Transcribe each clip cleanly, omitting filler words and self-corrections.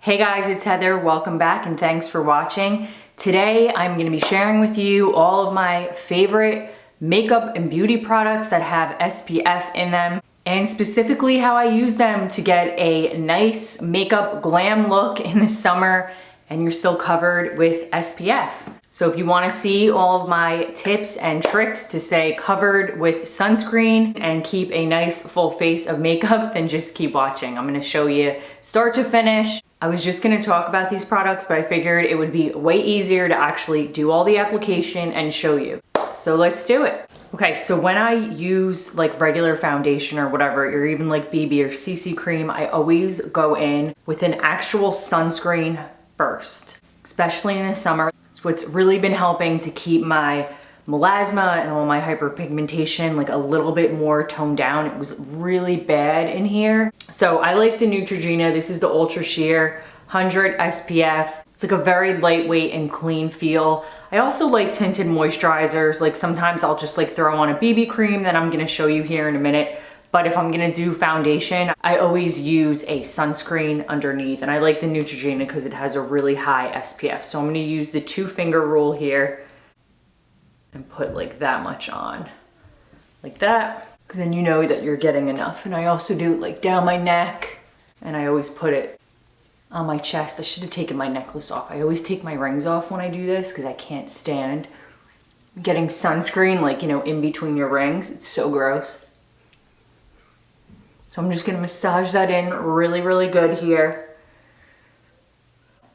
Hey guys, it's Heather. Welcome back and thanks for watching. Today I'm going to be sharing with you all of my favorite makeup and beauty products that have SPF in them, and specifically how I use them to get a nice makeup glam look in the summer and you're still covered with SPF. So if you want to see all of my tips and tricks to stay covered with sunscreen and keep a nice full face of makeup, then just keep watching. I'm going to show you start to finish. I was just going to talk about these products, but I figured it would be way easier to actually do all the application and show you. So let's do it. Okay, so when I use like regular foundation or whatever, or even like BB or CC cream, I always go in with an actual sunscreen first, especially in the summer. It's what's really been helping to keep my melasma and all my hyperpigmentation like a little bit more toned down. It was really bad in here. So I like the Neutrogena. This is the Ultra Sheer 100 SPF. It's like a very lightweight and clean feel. I also like tinted moisturizers. Like sometimes I'll just like throw on a BB cream that I'm gonna show you here in a minute. But if I'm gonna do foundation, I always use a sunscreen underneath. And I like the Neutrogena because it has a really high SPF. So I'm gonna use the 2-finger rule here and put like that much on, like that, because then you know that you're getting enough. And I also do it like down my neck, and I always put it on my chest. I should have taken my necklace off. I always take my rings off when I do this because I can't stand getting sunscreen like, you know, in between your rings. It's so gross. So I'm just gonna massage that in really, really good here.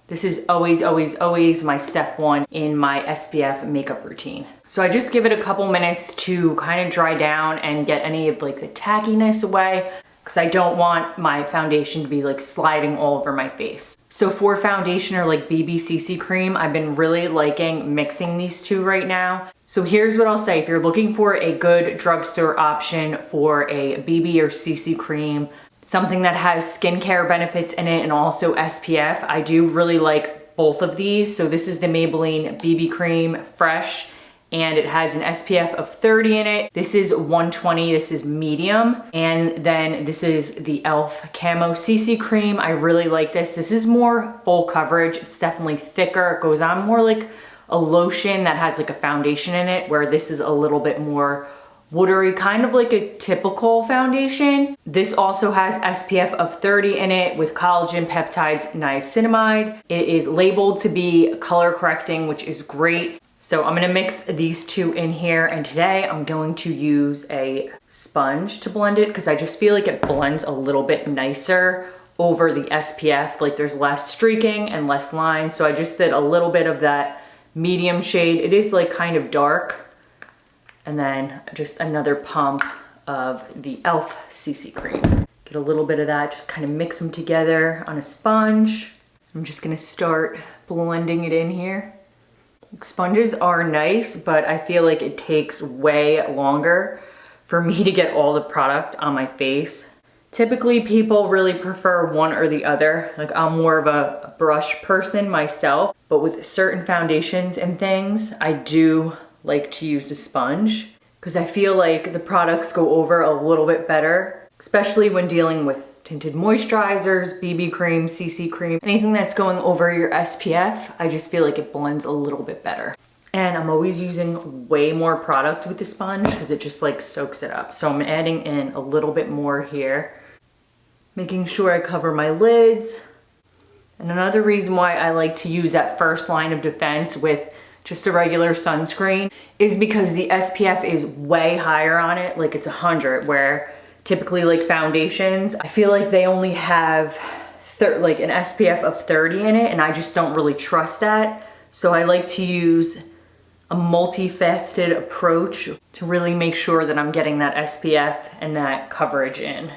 This is always, always, always my step one in my SPF makeup routine. So I just give it a couple minutes to kind of dry down and get any of like the tackiness away, because I don't want my foundation to be like sliding all over my face. So for foundation or like BB CC cream, I've been really liking mixing these two right now. So here's what I'll say. If you're looking for a good drugstore option for a BB or CC cream, something that has skincare benefits in it and also SPF, I do really like both of these. So this is the Maybelline BB Cream Fresh, and it has an SPF of 30 in it. This is 120, this is medium. And then this is the e.l.f. Camo Cc Cream. I really like this. This is more full coverage. It's definitely thicker. It goes on more like a lotion that has like a foundation in it, where this is a little bit more watery, kind of like a typical foundation. This also has SPF of 30 in it with collagen peptides niacinamide. It is labeled to be color correcting, which is great. So I'm gonna mix these two in here, and today I'm going to use a sponge to blend it because I just feel like it blends a little bit nicer over the SPF. Like there's less streaking and less lines. So I just did a little bit of that medium shade. It is like kind of dark. And then just another pump of the e.l.f. CC cream. Get a little bit of that, just kind of mix them together on a sponge. I'm just gonna start blending it in here. Sponges are nice, but I feel like it takes way longer for me to get all the product on my face. Typically people really prefer one or the other. Like I'm more of a brush person myself, but with certain foundations and things, I do like to use a sponge because I feel like the products go over a little bit better, especially when dealing with tinted moisturizers, BB cream, CC cream, anything that's going over your SPF. I just feel like it blends a little bit better. And I'm always using way more product with the sponge because it just like soaks it up. So I'm adding in a little bit more here, making sure I cover my lids. And another reason why I like to use that first line of defense with just a regular sunscreen is because the SPF is way higher on it. Like it's 100, where typically like foundations, I feel like they only have like an SPF of 30 in it, and I just don't really trust that. So I like to use a multifaceted approach to really make sure that I'm getting that SPF and that coverage in.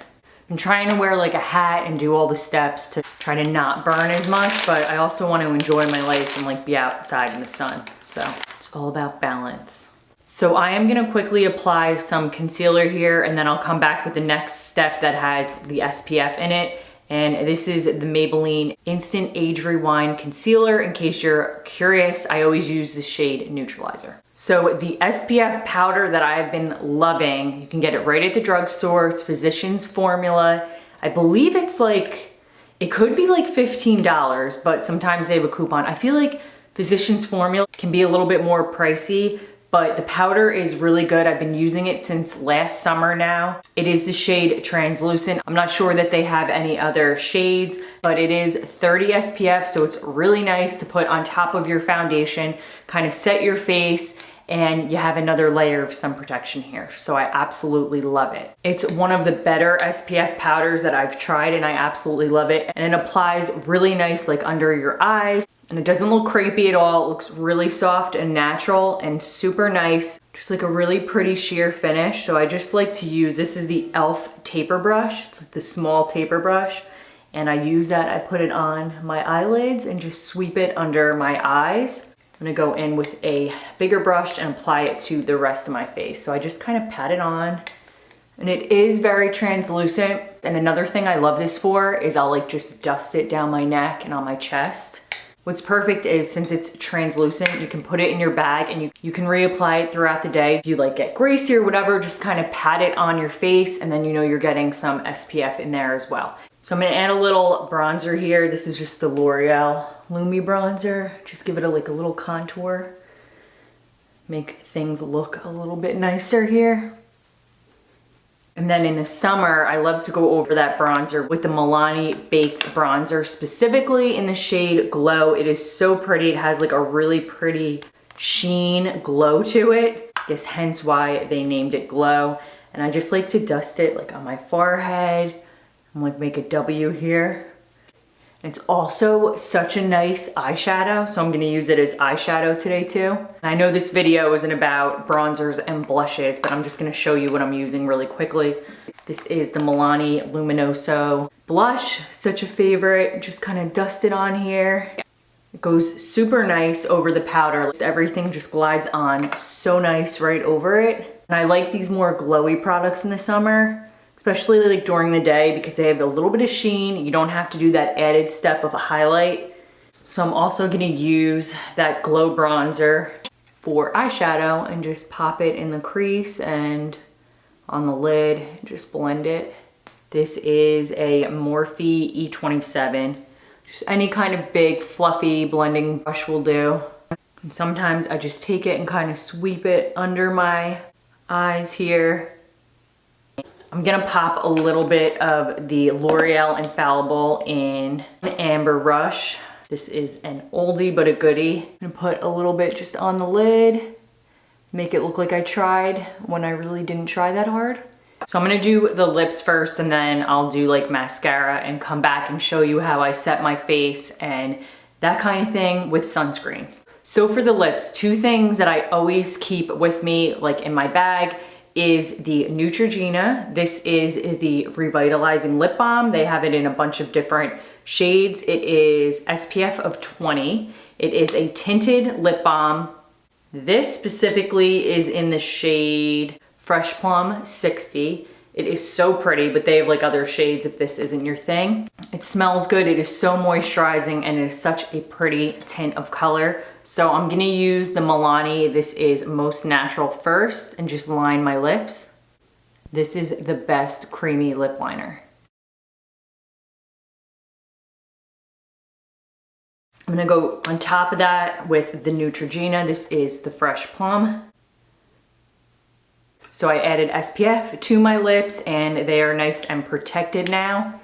I'm trying to wear like a hat and do all the steps to try to not burn as much, but I also want to enjoy my life and like be outside in the sun. So it's all about balance. So I am gonna quickly apply some concealer here, and then I'll come back with the next step that has the SPF in it. And this is the Maybelline Instant Age Rewind Concealer. In case you're curious, I always use the shade Neutralizer. So the SPF powder that I've been loving, you can get it right at the drugstore. It's Physicians Formula. I believe it's like It could be like $15, but sometimes they have a coupon. I feel like Physicians Formula can be a little bit more pricey, but the powder is really good. I've been using it since last summer now. It is the shade Translucent. I'm not sure that they have any other shades, but it is 30 SPF, so it's really nice to put on top of your foundation, kind of set your face, and you have another layer of sun protection here. So I absolutely love it. It's one of the better SPF powders that I've tried, and I absolutely love it. And it applies really nice like under your eyes, and it doesn't look crepey at all. It looks really soft and natural and super nice. Just like a really pretty sheer finish. So I just like to use, this is the E.l.f. taper brush. It's like the small taper brush. And I use that, I put it on my eyelids and just sweep it under my eyes. I'm gonna go in with a bigger brush and apply it to the rest of my face. So I just kind of pat it on, and it is very translucent. And another thing I love this for is I'll like just dust it down my neck and on my chest. What's perfect is since it's translucent, you can put it in your bag and you can reapply it throughout the day. If you like get greasy or whatever, just kind of pat it on your face, and then you know you're getting some SPF in there as well. So I'm gonna add a little bronzer here. This is just the L'Oreal Lumi bronzer. Just give it a little contour. Make things look a little bit nicer here. And then in the summer, I love to go over that bronzer with the Milani Baked Bronzer, specifically in the shade Glow. It is so pretty. It has like a really pretty sheen glow to it. I guess hence why they named it Glow. And I just like to dust it like on my forehead. I'm like make a W here. It's also such a nice eyeshadow, so I'm gonna use it as eyeshadow today too. I know this video isn't about bronzers and blushes, but I'm just gonna show you what I'm using really quickly. This is the Milani Luminoso blush, such a favorite. Just kind of dust it on here. It goes super nice over the powder. Everything just glides on so nice right over it. And I like these more glowy products in the summer, especially like during the day, because they have a little bit of sheen. You don't have to do that added step of a highlight. So I'm also gonna use that Glow bronzer for eyeshadow and just pop it in the crease and on the lid, just blend it. This is a Morphe E27. Just any kind of big fluffy blending brush will do. And sometimes I just take it and kind of sweep it under my eyes here. I'm gonna pop a little bit of the L'Oreal Infallible in Amber Rush. This is an oldie but a goodie. I'm gonna put a little bit just on the lid, make it look like I tried when I really didn't try that hard. So I'm gonna do the lips first, and then I'll do like mascara and come back and show you how I set my face and that kind of thing with sunscreen. So for the lips, two things that I always keep with me like in my bag is the Neutrogena. This is the Revitalizing Lip Balm. They have it in a bunch of different shades. It is SPF of 20. It is a tinted lip balm. This specifically is in the shade Fresh Plum 60. It is so pretty, but they have like other shades if this isn't your thing. It smells good. It is so moisturizing, and it is such a pretty tint of color. So I'm gonna use the Milani. This is Most Natural first, and just line my lips. This is the best creamy lip liner. I'm gonna go on top of that with the Neutrogena. This is the Fresh Plum. So I added SPF to my lips, and they are nice and protected now.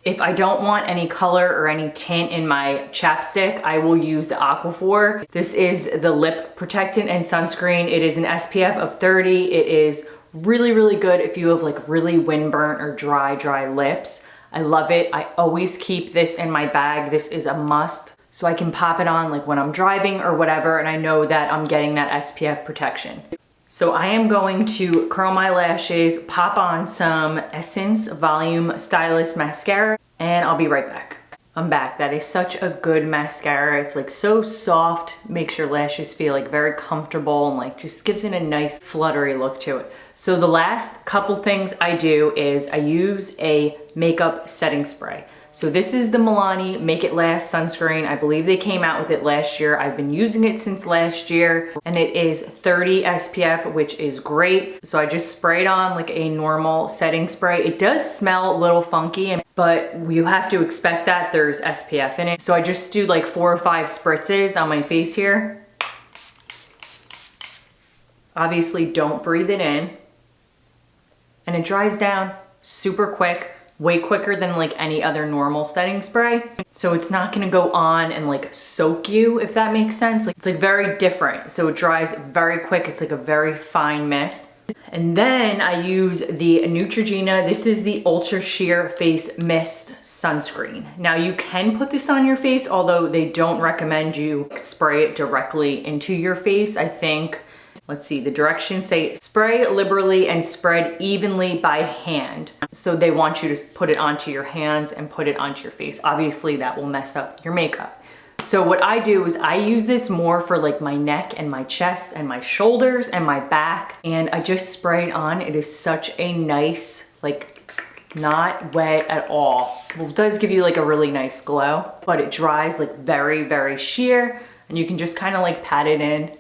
If I don't want any color or any tint in my chapstick, I will use the Aquaphor. This is the lip protectant and sunscreen. It is an SPF of 30. It is really, really good if you have like really windburnt or dry lips. I love it. I always keep this in my bag. This is a must. So I can pop it on like when I'm driving or whatever, and I know that I'm getting that SPF protection. So I am going to curl my lashes, pop on some Essence Volume Stylist Mascara, and I'll be right back. I'm back. That is such a good mascara. It's like so soft, makes your lashes feel like very comfortable, and like just gives it a nice fluttery look to it. So the last couple things I do is I use a makeup setting spray. So this is the Milani Make It Last sunscreen. I believe they came out with it last year. I've been using it since last year, and it is 30 SPF, which is great. So I just sprayed on like a normal setting spray. It does smell a little funky, but you have to expect that. There's SPF in it. So I just do like 4 or 5 spritzes on my face here. Obviously don't breathe it in. And it dries down super quick, way quicker than like any other normal setting spray. So it's not gonna go on and like soak you, if that makes sense. Like, it's like very different. So it dries very quick. It's like a very fine mist. And then I use the Neutrogena. This is the Ultra Sheer Face Mist Sunscreen. Now you can put this on your face, although they don't recommend you spray it directly into your face. I think, let's see, the directions say spray liberally and spread evenly by hand. So they want you to put it onto your hands and put it onto your face. Obviously that will mess up your makeup. So what I do is I use this more for like my neck and my chest and my shoulders and my back. And I just spray it on. It is such a nice, like not wet at all. Well, it does give you like a really nice glow, but it dries like very, very sheer. And you can just kind of like pat it in.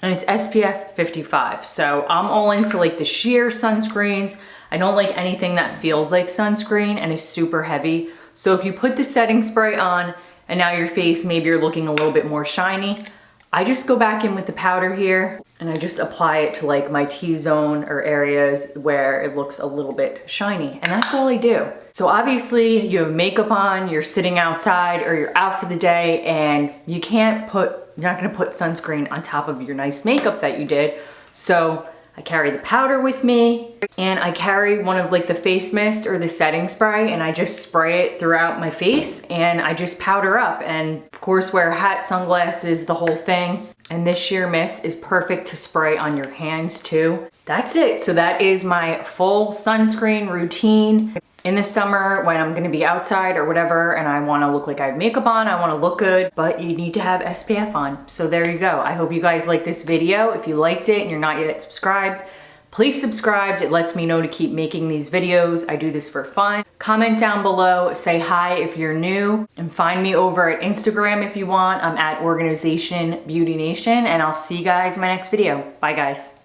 And it's SPF 55. So I'm all into like the sheer sunscreens. I don't like anything that feels like sunscreen and is super heavy. So if you put the setting spray on and now your face, maybe you're looking a little bit more shiny, I just go back in with the powder here and I just apply it to like my T-zone or areas where it looks a little bit shiny. And that's all I do. So obviously you have makeup on, you're sitting outside or you're out for the day and you're not gonna put sunscreen on top of your nice makeup that you did. So I carry the powder with me and I carry one of like the face mist or the setting spray and I just spray it throughout my face and I just powder up, and of course wear a hat, sunglasses, the whole thing. And this sheer mist is perfect to spray on your hands too. That's it. So that is my full sunscreen routine. In the summer when I'm gonna be outside or whatever and I wanna look like I have makeup on, I wanna look good, but you need to have SPF on. So there you go. I hope you guys liked this video. If you liked it and you're not yet subscribed, please subscribe. It lets me know to keep making these videos. I do this for fun. Comment down below, say hi if you're new, and find me over at Instagram if you want. I'm at Organization Beauty Nation, and I'll see you guys in my next video. Bye guys.